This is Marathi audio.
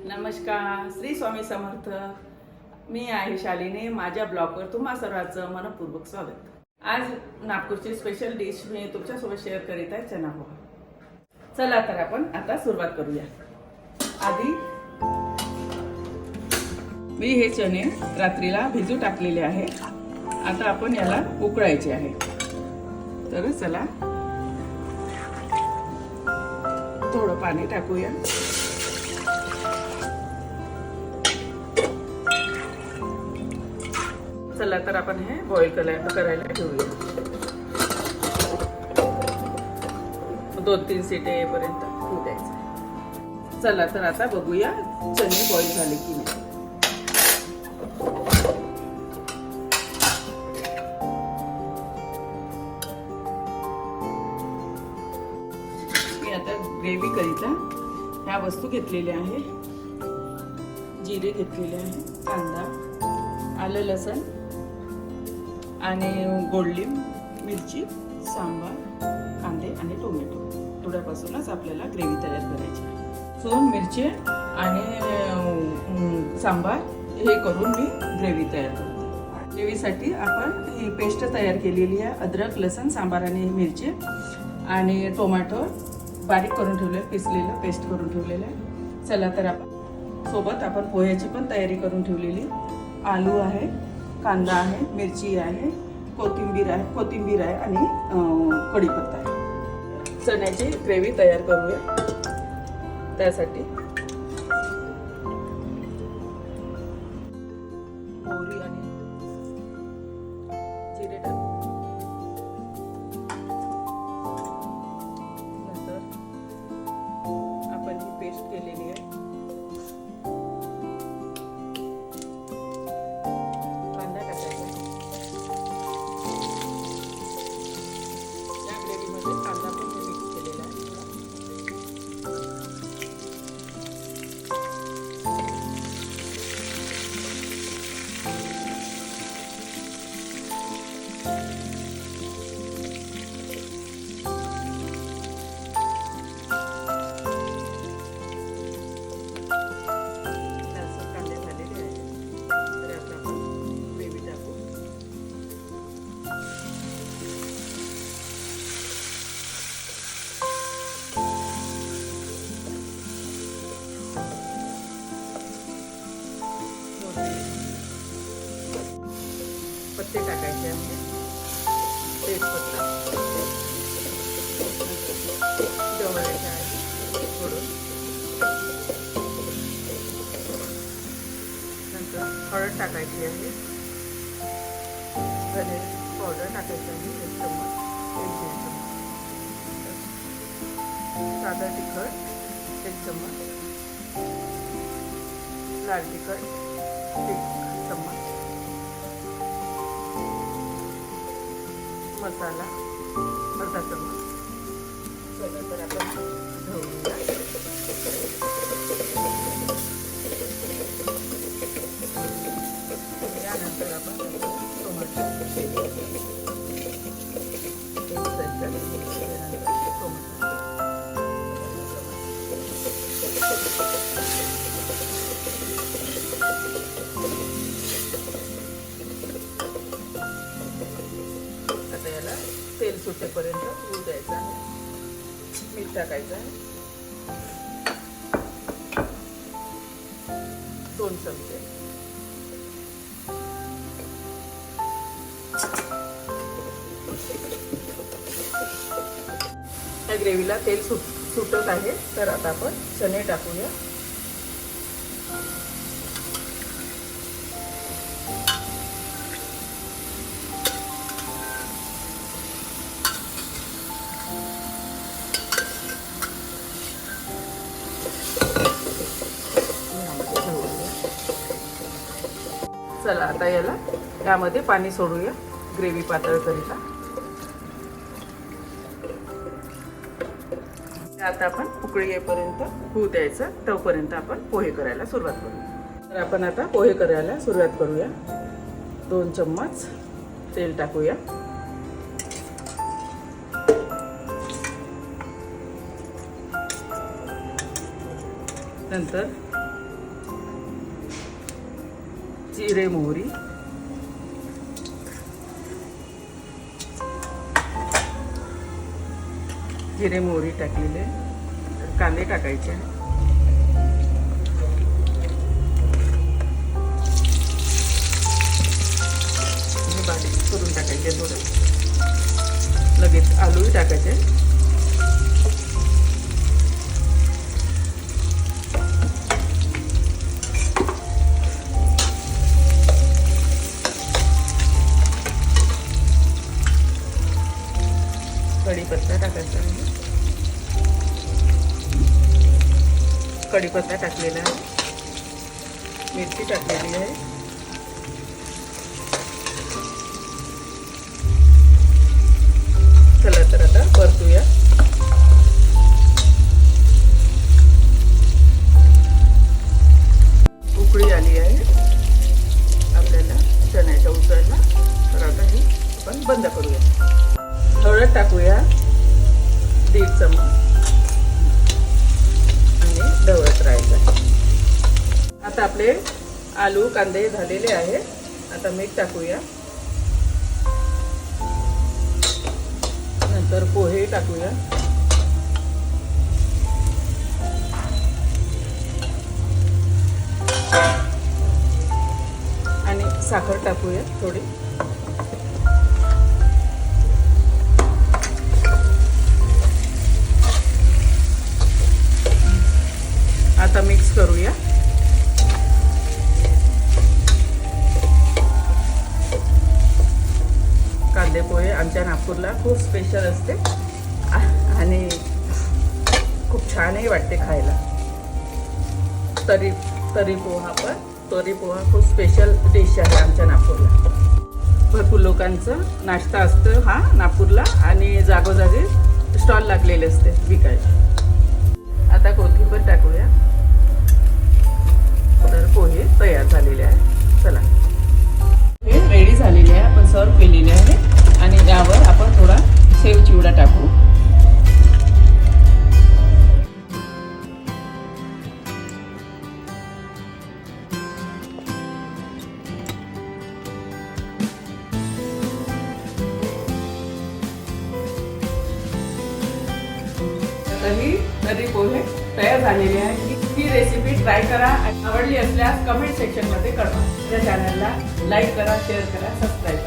नमस्कार, श्री स्वामी समर्थ. मी आहे शालिनी. माझ्या ब्लॉगवर तुम्हा सर्वांचं मनपूर्वक स्वागत. आज नागपूरची स्पेशल डिश मी तुमच्यासोबत शेअर करीत आहे, चना पोहा. चला तर आपण आता सुरुवात करूया. आधी मी हे चणे रात्रीला भिजू टाकलेले आहे. आता आपण याला उकळायचे आहे. तर चला थोडं पाणी टाकूया. चला तर आपण हे बॉईल करायला ठेवूया. 2-3 शिट्या येईपर्यंत होऊ द्यायचं. चला तर आता बघूया चणे बॉईल झाले की नाही. मी आता ग्रेव्ही करीता ह्या वस्तू घेतलेल्या आहे. जिरे घेतलेले आहे, कांदा, आलं लसण आणि गोडली मिरची, सांबार, कांदे आणि टोमॅटो. थोड्यापासूनच आपल्याला ग्रेव्ही तयार करायची आहे. सो मिरची आणि सांबार हे करून मी ग्रेव्ही तयार करते. ग्रेव्हीसाठी आपण ही पेस्ट तयार केलेली आहे. अद्रक, लसण, सांबार आणि मिरची आणि टोमॅटो बारीक करून ठेवले, पिसलेलं पेस्ट करून ठेवलेलं आहे. चला तर आपण सोबत आपण पोह्याची पण तयारी करून ठेवलेली. आलू आहे, कांदा आहे, मिरची आहे, कोथिंबीर आहे आणि कढीपत्ता आहे. चण्याची ग्रेव्ही तयार करूया. त्यासाठी मोहरी आणि जिरे टाकू. नंतर आपण ही पेस्ट केलेली आहे. पत्ते टाकायचे आहे, तेजपत्ता, जवळच्या थोडं, नंतर हळद टाकायची आहे, धने पावडर टाकायची आहे 1 चम्मच, 1-1.5 चम्मच, साधा तिखट 1 चम्मच, लाल तिखट 1 चम्मच, मसाला अर्धा चम्मच. चला तर आपण ढवळूया. त्यानंतर आपण टोमॅटो आता याला तेल सुटेपर्यंत होऊ द्यायचं आहे. मीठ टाकायचं आहे 2 चमचे. या ग्रेव्हीला तेल सुटत आहे. तर आता आपण चणे टाकूया. चला आता यामध्ये पाणी सोडूया ग्रेव्ही पातळ करिता. आता आपण उकळी येईपर्यंत होऊ द्यायचं. तोपर्यंत आपण पोहे करायला सुरुवात करूया. तर आपण आता पोहे करायला सुरुवात करूया. 2 चम्मच तेल टाकूया. नंतर जिरे मोहरी, जिरे मोहरी टाकलेले, कांदे टाकायचे, बारीक करून टाकायचे थोडं, लगेच आलूही टाकायचे, कढीपत्ता टाकायचा आहे, कढीपत्ता टाकलेला आहे, मिरची टाकलेली आहे, चला तर आता परतूया. उकळी आली आहे आपल्याला चण्याच्या उसळला, तर आता ही आपण बंद करूया. हळद टाकूया 1.5 चमचा आणि ढवळत राहायचं. आता आपले आलू कांदे झालेले आहे. आता मीठ टाकूया, नंतर पोहे टाकूया, आणि साखर टाकूया थोडी. आता मिक्स करूया. कांदे पोहे आमच्या नागपूरला खूप स्पेशल असते आणि खूप छानही वाटते खायला. तरी पोहा खूप स्पेशल डिश आहे आमच्या नागपूरला. भरपूर लोकांचं नाश्ता असतं हा नागपूरला, आणि जागोजागी स्टॉल लागलेले असते विकायला. आता कोथिंबीर टाकूया. तर पोहे तयार झालेले आहे. चला, हे रेडी झालेले आहे, आपण सर्व केलेले आहे. आणि यावर आपण थोडा सेव चिवडा टाकू. ही तर्री पोहे तयार झालेले आहे. ही रेसिपी ट्राय करा. आवडली असल्यास कमेंट सेक्शन मध्ये कळवा. या चॅनलला लाईक करा, शेअर करा, सबस्क्राईब करा.